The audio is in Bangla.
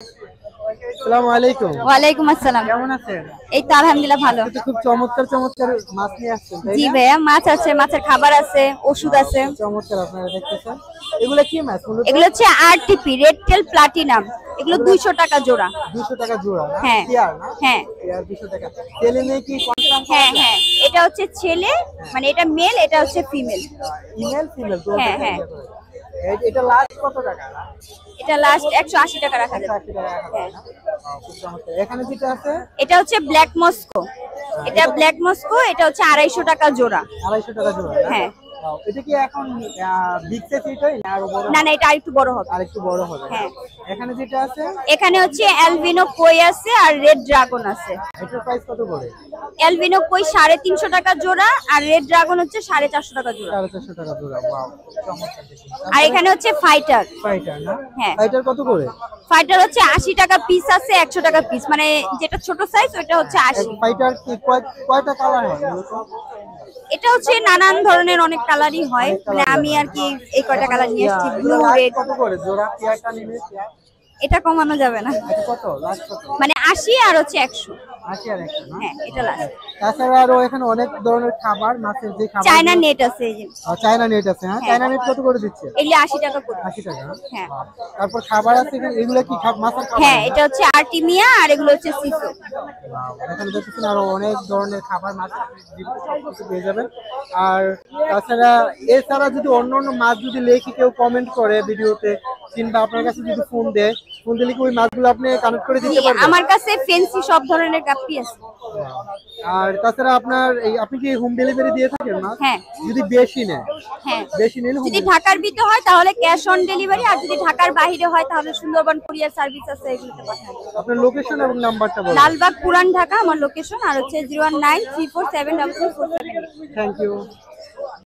আসসালামু আলাইকুম। ওয়ালাইকুম আসসালাম। কেমন আছেন? এই তো আলহামদুলিল্লাহ ভালো। আপনি তো খুব চমৎকার চমৎকার মাছ নিয়ে আসছেন, তাই জি না? ভাইয়া, মাছ আছে, মাছের খাবার আছে, ওষুধ আছে। চমৎকার আপনারা দেখতেছেন। এগুলা কি মাছ মূলত? এগুলো হচ্ছে আরটিপি, রেড টেল প্লাটিনাম। এগুলো 200 টাকা জোড়া। 200 টাকা জোড়া না? হ্যাঁ পেয়ার না? হ্যাঁ পেয়ার 200 টাকা। ছেলে মেয়ে কি কনফার্ম করা হ্যাঁ যায়? হ্যাঁ, এটা হচ্ছে ছেলে, মানে এটা মেল, এটা হচ্ছে ফিমেল। ইমেল ফিমেল তো হ্যাঁ হ্যাঁ, এটা লাস্ট কত টাকা? এটা লাস্ট 180 টাকা রাখা যাবে। 180 টাকা রাখা হ্যাঁ, যায় না? খুব চমৎকার। এখানে যেটা আছে এটা হচ্ছে ব্ল্যাক মস্কো। এটা ব্ল্যাক মস্কো, এটা হচ্ছে 250 টাকা জোড়া। 250 টাকা জোড়া না? হ্যাঁ। এটা কি এখন বিগ সাইজ এটাই না আরো বড়? না না, এটা আরেকটু বড় হবে। আরেকটু বড় হবে। হ্যাঁ। এখানে যেটা আছে এখানে হচ্ছে অ্যালবিনো কই আছে আর রেড ড্রাগন আছে। এটার প্রাইস কত করে? অ্যালবিনো কই 350 টাকা জোড়া আর রেড ড্রাগন হচ্ছে 450 টাকা জোড়া। 450 টাকা জোড়া। ওয়াও, চমৎকার দেখুন। আর এখানে হচ্ছে ফাইটার। ফাইটার না? হ্যাঁ। ফাইটার কত করে? ফাইটার হচ্ছে 80 টাকা পিস আছে, 100 টাকা পিস, মানে যেটা ছোট সাইজ ওটা হচ্ছে 80। ফাইটার কি কয়টা কালার হয় মূলত? এটা হচ্ছে নানান ধরনের অনেক কালারই হয়, মানে আমি আর কি এই কয়টা কালার নিয়ে এসেছি, ব্লু রেড। কত করে জোড়া পেয়ারটা নিলে? এটা কমানো যাবে না, এটা কত লাস্ট কত? মানে 80 আর হচ্ছে 100। 80 আর 100 না? হ্যাঁ, এটা লাস্ট। তাছাড়া আরো এখানে অনেক ধরনের খাবার, মাছের যে খাবার, চায়না নেট আছে এই যে। চায়না নেট আছে। হ্যাঁ, চায়না নেট কত করে দিচ্ছে? এগুলি 80 টাকা করে। 80 টাকা। হ্যাঁ তারপর খাবার আছে এগুলো কি মাছের খাবার? হ্যাঁ, এটা হচ্ছে আর্টিমিয়া আর এগুলো হচ্ছে সিসো। এখানে দেখতেছেন আরো অনেক ধরনের খাবার, মাছ সবকিছু পেয়ে যাবেন। আর তাছাড়া এছাড়া যদি অন্য অন্য মাছ যদি লেখি কেউ কমেন্ট করে ভিডিওতে কিংবা আপনার কাছে যদি ফোন দিলে কি ওই মাছগুলো আপনি কানেক্ট করে দিতে পারবেন? আমার কাছে ফেন্সি সব ধরনের কাপি আছে। আর তাছাড়া আপনি কি হোম ডেলিভারি দিয়ে থাকেন মাছ? হ্যাঁ। যদি বেশি নেয়? হ্যাঁ, বেশি নিলে যদি ঢাকার ভিতরে হয় তাহলে ক্যাশ অন ডেলিভারি, আর যদি ঢাকার বাইরে হয় তাহলে সুন্দরবন কুরিয়ার সার্ভিস আছে, এগুলোতে পাঠান। আপনার লোকেশন এবং নাম্বারটা বলুন। লালবাগ পুরান ঢাকা আমার লোকেশন, আর হচ্ছে 019347247। Thank you.